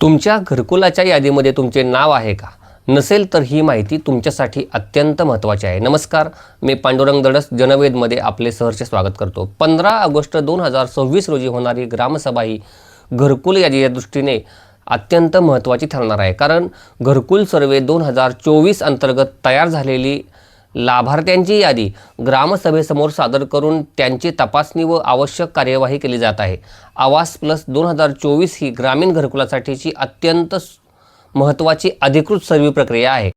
तुमच्या घरकुलाच्या यादीमध्ये तुमचे नाव आहे का? नसेल तर ही माहिती तुमच्यासाठी अत्यंत महत्त्वाची आहे. नमस्कार, मी पांडुरंग दडस जनवेदमध्ये आपले सहर्ष स्वागत करतो. 15 ऑगस्ट 2026 रोजी होणारी ग्रामसभा ही घरकुल यादीच्या दृष्टीने अत्यंत महत्त्वाची ठरणार आहे. कारण घरकुल सर्वे 2024 अंतर्गत तयार झालेली लाभार्थ्यांची यादी ग्रामसभेसमोर सादर करून त्यांची तपासणी व आवश्यक कार्यवाही केली जात आहे. आवास प्लस 2024 ही ग्रामीण घरकुलासाठीची अत्यंत महत्त्वाची अधिकृत सर्वे प्रक्रिया आहे.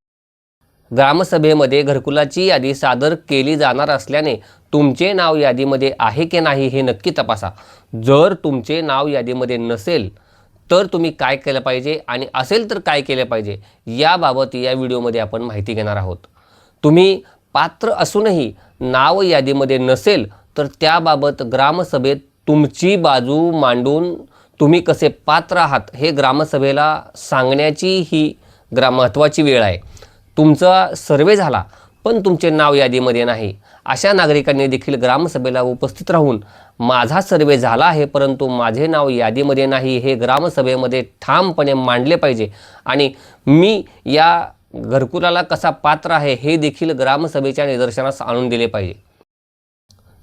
ग्रामसभेमध्ये घरकुलाची यादी सादर केली जाणार असल्याने तुमचे नाव यादीमध्ये आहे की नाही हे नक्की तपासा. जर तुमचे नाव यादीमध्ये नसेल तर तुम्ही काय केलं पाहिजे आणि असेल तर काय केले पाहिजे याबाबत या व्हिडिओमध्ये आपण माहिती घेणार आहोत. तुम्ही पात्र असूनही नाव यादीमध्ये नसेल तर त्याबाबत ग्रामसभेत तुमची बाजू मांडून तुम्ही कसे पात्र आहात हे ग्रामसभेला सांगण्याची ही महत्त्वाची वेळ आहे. तुमचा सर्वे झाला पण तुमचे नाव यादीमध्ये नाही अशा नागरिकांनी देखील ग्रामसभेला उपस्थित राहून माझा सर्वे झाला आहे परंतु माझे नाव यादीमध्ये नाही हे ग्रामसभेमध्ये ठामपणे मांडले पाहिजे आणि मी या घरकुलाला कसा पात्र आहे हे देखील ग्रामसभेच्या निदर्शनास आणून दिले पाहिजे.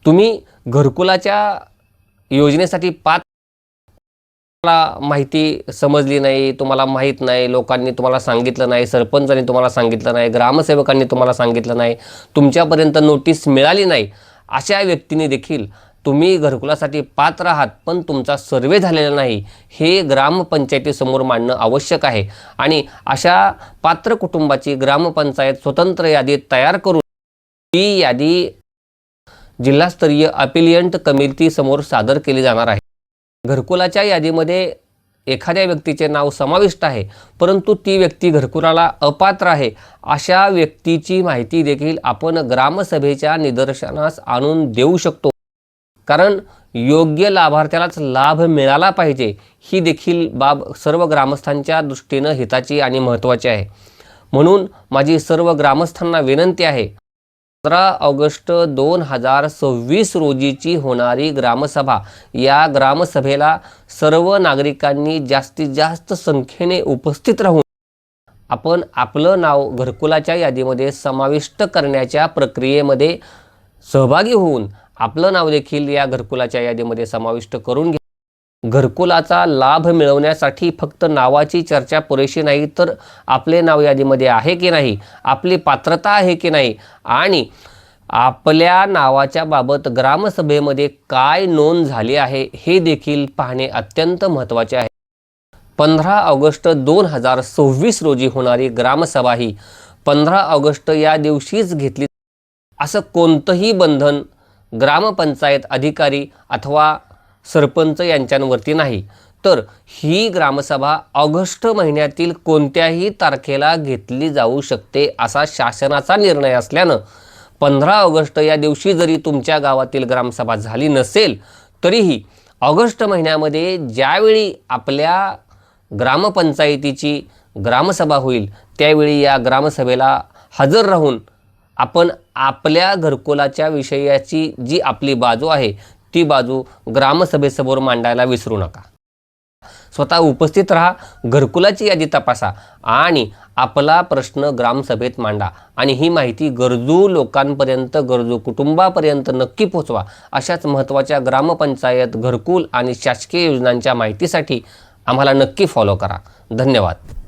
तुम्ही घरकुलाच्या योजनेसाठी माहिती समजली नाही, तुम्हाला माहीत नाही, लोकांनी तुम्हाला सांगितलं नाही, सरपंचांनी तुम्हाला सांगितलं नाही, ग्रामसेवकांनी तुम्हाला सांगितलं नाही, तुमच्यापर्यंत नोटीस मिळाली नाही, अशा व्यक्तींनी देखील तुम्ही घरकुलासाठी पात्र आहात पण तुमचा सर्वे झालेला नाही हे ग्रामपंचायतीसमोर मांडणं आवश्यक आहे. आणि अशा पात्र कुटुंबाची ग्रामपंचायत स्वतंत्र यादी तयार करून ही यादी जिल्हास्तरीय अपिलियंट कमिटीसमोर सादर केली जाणार आहे. घरकुलाच्या यादीमध्ये एखाद्या व्यक्तीचे नाव समाविष्ट आहे परंतु ती व्यक्ती घरकुलाला अपात्र आहे अशा व्यक्तीची माहिती देखील आपण ग्रामसभेच्या निदर्शनास आणून देऊ शकतो. कारण योग्य लाभार्थ्यालाच लाभ मिळाला पाहिजे ही देखील बाब सर्व ग्रामस्थांच्या दृष्टीनं हिताची आणि महत्त्वाची आहे. म्हणून माझी सर्व ग्रामस्थांना विनंती आहे, 15 ऑगस्ट 2026 रोजीची होणारी ग्रामसभा या ग्रामसभेला सर्व नागरिकांनी जास्तीत जास्त संख्येने उपस्थित राहून आपण आपलं नाव घरकुलाच्या यादीमध्ये समाविष्ट करण्याच्या प्रक्रियेमध्ये सहभागी होऊन आपलं नाव देखील या घरकुलाच्या यादीमध्ये समाविष्ट करून घ्या. घरकुलाचा लाभ मिळवण्यासाठी फक्त नावाची चर्चा पुरेशी नाही तर आपले नाव यादीमध्ये आहे की नाही, आपली पात्रता आहे की नाही आणि आपल्या नावाच्या बाबत ग्रामसभेमध्ये काय नोंद झाली आहे हे देखील पाहणे अत्यंत महत्त्वाचे आहे. 15 ऑगस्ट 2026 रोजी होणारी ग्रामसभा ही 15 ऑगस्ट या दिवशीच घेतली असं कोणतंही बंधन ग्रामपंचायत अधिकारी अथवा सरपंच यांच्यावरती नाही. तर ही ग्रामसभा ऑगस्ट महिन्यातील कोणत्याही तारखेला घेतली जाऊ शकते असा शासनाचा निर्णय असल्यानं 15 ऑगस्ट या दिवशी जरी तुमच्या गावातील ग्रामसभा झाली नसेल तरीही ऑगस्ट महिन्यामध्ये ज्यावेळी आपल्या ग्रामपंचायतीची ग्रामसभा होईल त्यावेळी या ग्रामसभेला हजर राहून आपण आपल्या घरकुलाच्या विषयाची जी आपली बाजू आहे ती बाजू ग्रामसभेसमोर मांडायला विसरू नका. स्वतः उपस्थित राहा, घरकुलाची यादी तपासा आणि आपला प्रश्न ग्रामसभेत मांडा आणि ही माहिती गरजू लोकांपर्यंत, गरजू कुटुंबापर्यंत नक्की पोहोचवा. अशाच महत्त्वाच्या ग्रामपंचायत, घरकुल आणि शासकीय योजनांच्या माहितीसाठी आम्हाला नक्की फॉलो करा. धन्यवाद.